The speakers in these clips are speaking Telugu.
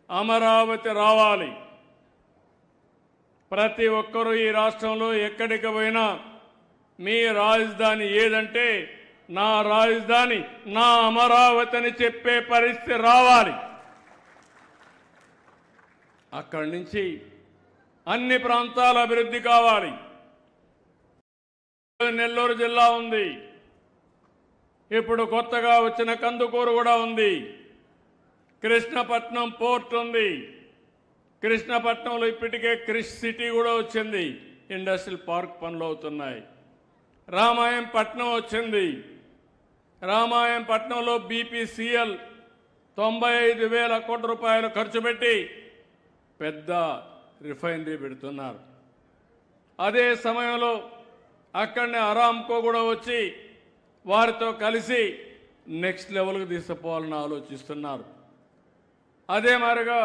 అమరావతి రావాలి. ప్రతి ఒక్కరూ ఈ రాష్ట్రంలో ఎక్కడికి పోయినా మీ రాజధాని ఏదంటే నా రాజధాని నా అమరావతి అని చెప్పే పరిస్థితి రావాలి. అక్కడి నుంచి అన్ని ప్రాంతాల అభివృద్ధి కావాలి. నెల్లూరు జిల్లా ఉంది, ఇప్పుడు కొత్తగా వచ్చిన కందుకూరు కూడా ఉంది, కృష్ణపట్నం పోర్ట్ ఉంది, కృష్ణపట్నంలో ఇప్పటికే క్రిష్ సిటీ కూడా వచ్చింది, ఇండస్ట్రియల్ పార్క్ పనులు అవుతున్నాయి. రామాయంపట్నం వచ్చింది, రామాయంపట్నంలో బీపీసీఎల్ 95,000 కోట్ల రూపాయలు ఖర్చు పెట్టి పెద్ద రిఫైనరీ పెడుతున్నారు. అదే సమయంలో అక్కడనే అరామ్కో కూడా వచ్చి వారితో కలిసి నెక్స్ట్ లెవెల్కి తీసుకుపోవాలని ఆలోచిస్తున్నారు. అదే మాదిరిగా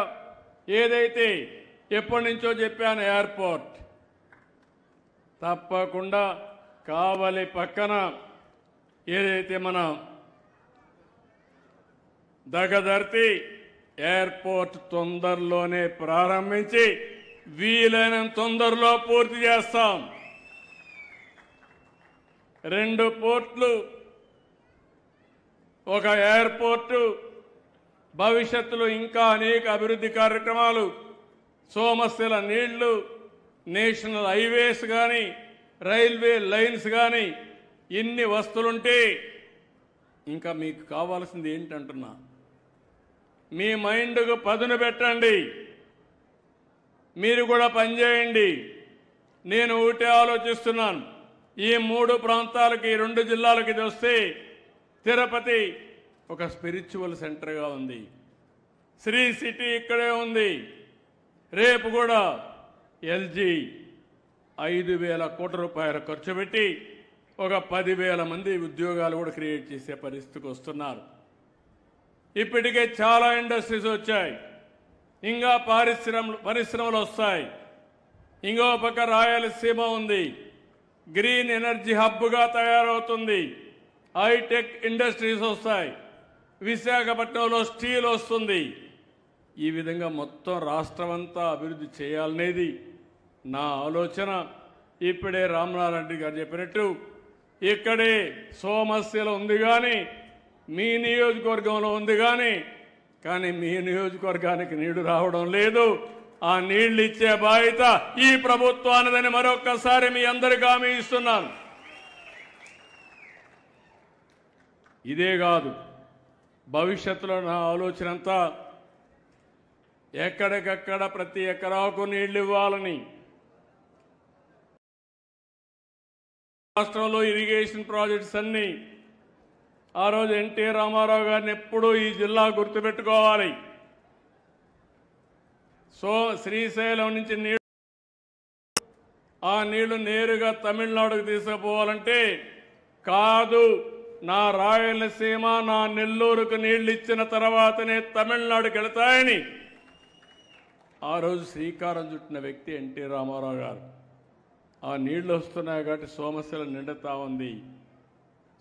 ఏదైతే ఎప్పటి నుంచో చెప్పాను ఎయిర్పోర్ట్, తప్పకుండా కావలి పక్కన ఏదైతే మన దగదర్తి ఎయిర్పోర్ట్ తొందరలోనే ప్రారంభించి వీలైనంత తొందరలో పూర్తి చేస్తాం. 2 పోర్ట్లు, ఒక ఎయిర్పోర్టు, భవిష్యత్తులో ఇంకా అనేక అభివృద్ధి కార్యక్రమాలు, సోమశిల నీళ్లు, నేషనల్ హైవేస్ కానీ రైల్వే లైన్స్ కానీ ఇన్ని వస్తువులుంటే ఇంకా మీకు కావాల్సింది ఏంటంటున్నా, మీ మైండ్కు పదును పెట్టండి, మీరు కూడా పనిచేయండి. నేను ఒకటే ఆలోచిస్తున్నాను, ఈ 3 ప్రాంతాలకి 2 జిల్లాలకి వస్తే తిరుపతి ఒక స్పిరిచువల్ సెంటర్గా ఉంది, శ్రీ సిటీ ఇక్కడే ఉంది. రేపు కూడా ఎల్జీ 5,000 కోట్ల రూపాయలు ఖర్చు పెట్టి ఒక 10,000 మంది ఉద్యోగాలు కూడా క్రియేట్ చేసే పరిస్థితికి వస్తున్నారు. ఇప్పటికే చాలా ఇండస్ట్రీస్ వచ్చాయి, ఇంకా పరిశ్రమలు వస్తాయి. ఇంకో పక్క రాయలసీమ ఉంది, గ్రీన్ ఎనర్జీ హబ్గా తయారవుతుంది, హైటెక్ ఇండస్ట్రీస్ వస్తాయి, విశాఖపట్నంలో స్టీల్ వస్తుంది. ఈ విధంగా మొత్తం రాష్ట్రమంతా అభివృద్ధి చేయాలనేది నా ఆలోచన. ఇప్పుడే రామనారాయణ గారు చెప్పినట్టు ఇక్కడే సోమశిల ఉంది, కానీ మీ నియోజకవర్గంలో ఉంది, కానీ మీ నియోజకవర్గానికి నీళ్లు రావడం లేదు. ఆ నీళ్లు ఇచ్చే బాధ్యత ఈ ప్రభుత్వానిదని మరొక్కసారి మీ అందరికీ హామీ ఇస్తున్నాను. ఇదే కాదు, భవిష్యత్తులో నా ఆలోచన అంతా ఎక్కడికక్కడ ప్రతి ఎకరాకు నీళ్లు ఇవ్వాలని. రాష్ట్రంలో ఇరిగేషన్ ప్రాజెక్ట్స్ అన్ని ఆ రోజు ఎన్టీ రామారావు గారిని ఎప్పుడూ ఈ జిల్లా గుర్తుపెట్టుకోవాలి. శ్రీశైలం నుంచి నీళ్లు, ఆ నీళ్లు నేరుగా తమిళనాడుకు తీసుకుపోవాలంటే కాదు, నా రాయలసీమ నా నెల్లూరుకు నీళ్లు ఇచ్చిన తర్వాతనే తమిళనాడుకి వెళతాయని ఆ రోజు శ్రీకారం చుట్టిన వ్యక్తి ఎన్టీ రామారావు గారు. ఆ నీళ్లు వస్తున్నాయి కాబట్టి సోమశిల నిండుతా ఉంది.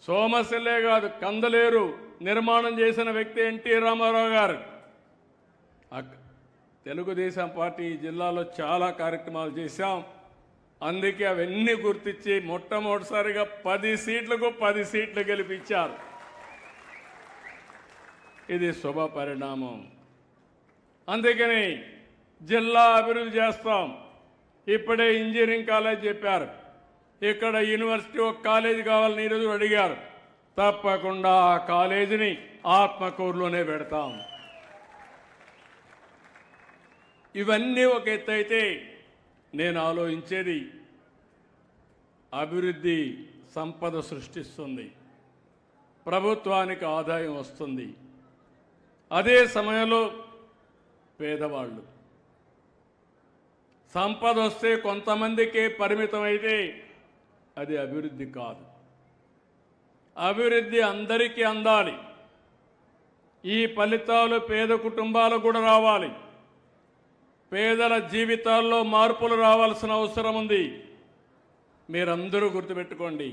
సోమశిలే కాదు, కందలేరు నిర్మాణం చేసిన వ్యక్తి ఎన్టీ రామారావు గారు. తెలుగుదేశం పార్టీ జిల్లాలో చాలా కార్యక్రమాలు చేశాం, అందుకే అవన్నీ గుర్తించి మొట్టమొదటిసారిగా 10 సీట్లకు 10 సీట్లు గెలిపించారు. ఇది శుభ పరిణామం. అందుకని జిల్లా అభివృద్ధి చేస్తాం. ఇప్పుడే ఇంజనీరింగ్ కాలేజ్ చెప్పారు, ఇక్కడ యూనివర్సిటీ ఒక కాలేజీ కావాలని ఈరోజు అడిగారు. తప్పకుండా ఆ కాలేజీని ఆత్మకూరులోనే పెడతాం. ఇవన్నీ ఒక ఎత్తు అయితే, నేను ఆలోచించేది అభివృద్ధి సంపద సృష్టిస్తుంది, ప్రభుత్వానికి ఆదాయం వస్తుంది. అదే సమయంలో పేదవాళ్ళు సంపద వస్తే కొంతమందికే పరిమితం అయితే అది అభివృద్ధి కాదు. అభివృద్ధి అందరికీ అందాలి. ఈ ఫలితాలు పేద కుటుంబాలకు కూడా రావాలి. పేదల జీవితాల్లో మార్పులు రావాల్సిన అవసరం ఉంది. మీరందరూ గుర్తుపెట్టుకోండి,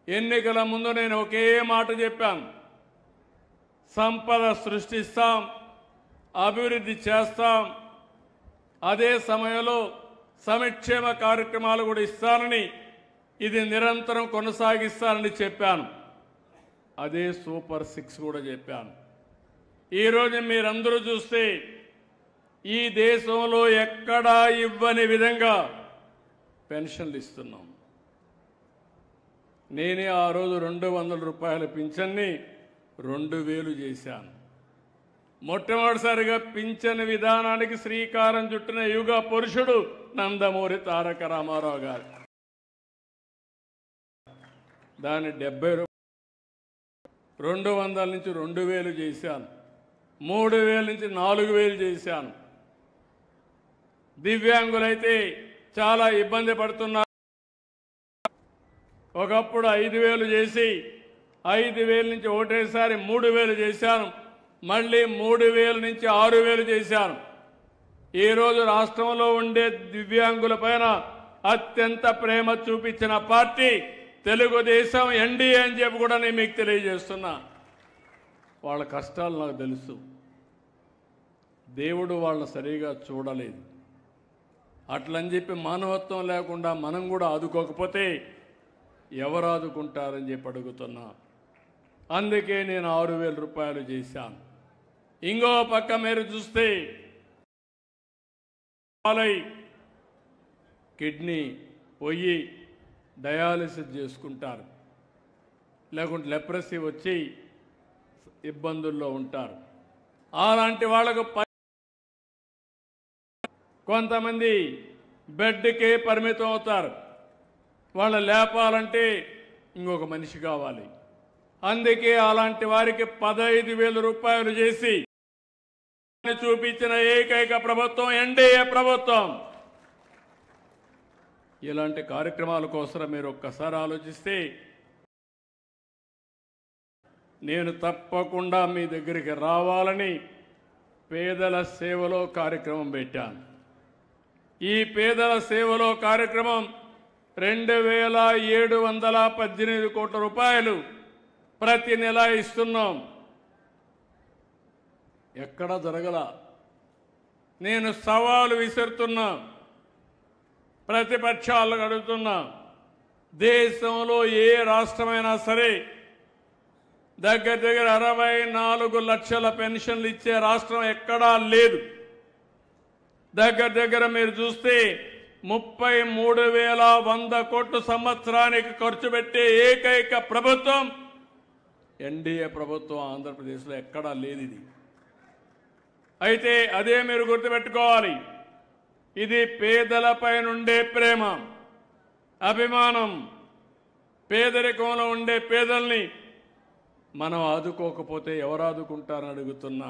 ఎన్నికల ముందు నేను ఒకే మాట చెప్పాను, సంపద సృష్టిస్తాం, అభివృద్ధి చేస్తాం. అదే సమయంలో సంక్షేమ కార్యక్రమాలు కూడా ఇస్తానని, ఇది నిరంతరం కొనసాగిస్తానని చెప్పాను. అదే సూపర్ 6 కూడా చెప్పాను. ఈరోజు మీరందరూ చూస్తే ఈ దేశంలో ఎక్కడా ఇవ్వని విధంగా పెన్షన్లు ఇస్తున్నాం. నేనే ఆ రోజు 200 రూపాయల పింఛన్ని 2000 చేశాను. మొట్టమొదటిసారిగా పింఛన్ విధానానికి శ్రీకారం చుట్టిన యుగ పురుషుడు నందమూరి తారక రామారావు గారు. దాన్ని 70 రూపాయలు 200 నుంచి 2000 చేశాను. 3000 నుంచి 4000 చేశాను. దివ్యాంగులైతే చాలా ఇబ్బంది పడుతున్నారు. ఒకప్పుడు 5000 చేసి 5000 నుంచి ఒకటేసారి 3000 చేశాను. మళ్ళీ 3000 నుంచి 6000 చేశాను. ఈరోజు రాష్ట్రంలో ఉండే దివ్యాంగుల పైన అత్యంత ప్రేమ చూపించిన పార్టీ తెలుగుదేశం, ఎన్డీఏ అని చెప్పి కూడా నేను మీకు తెలియజేస్తున్నా. వాళ్ళ కష్టాలు నాకు తెలుసు. దేవుడు వాళ్ళని సరిగా చూడలేదు. అట్లని చెప్పి మానవత్వం లేకుండా మనం కూడా ఆదుకోకపోతే ఎవరు ఆదుకుంటారని చెప్పి అడుగుతున్నా. అందుకే నేను 6000 రూపాయలు చేశాను. ఇంకో పక్క మీరు చూస్తే కిడ్నీ పోయి డయాలిసిస్ చేసుకుంటారు, లేకుంటే లెప్రసీ వచ్చి ఇబ్బందుల్లో ఉంటారు. అలాంటి వాళ్లకు కొంతమంది బెడ్కే పరిమితం అవుతారు. వాళ్ళు లేపాలంటే ఇంకొక మనిషి కావాలి. అందుకే అలాంటి వారికి 15,000 రూపాయలు చేసి చూపించిన ఏకైక ప్రభుత్వం ఎన్డీఏ ప్రభుత్వం. ఇలాంటి కార్యక్రమాల కోసం మీరు ఒక్కసారి ఆలోచిస్తే నేను తప్పకుండా మీ దగ్గరికి రావాలని పేదల సేవలో కార్యక్రమం పెట్టాను. ఈ పేదల సేవలో కార్యక్రమం 2718 కోట్ల రూపాయలు ప్రతి నెల ఇస్తున్నాం. ఎక్కడ జరగల. నేను సవాలు విసురుతున్నా, ప్రతిపక్షాలకు అడుగుతున్నా, దేశంలో ఏ రాష్ట్రమైనా సరే దగ్గర 64 లక్షల పెన్షన్లు ఇచ్చే రాష్ట్రం ఎక్కడా లేదు. దగ్గర మీరు చూస్తే 33,100 కోట్లు సంవత్సరానికి ఖర్చు పెట్టే ఏకైక ప్రభుత్వం ఎన్డీఏ ప్రభుత్వం ఆంధ్రప్రదేశ్లో ఎక్కడా లేదు ఇది. అయితే అదే మీరు గుర్తుపెట్టుకోవాలి. ఇది పేదలపై నుండే ప్రేమ, అభిమానం. పేదరికంలో ఉండే పేదల్ని మనం ఆదుకోకపోతే ఎవరు ఆదుకుంటారని అడుగుతున్నా.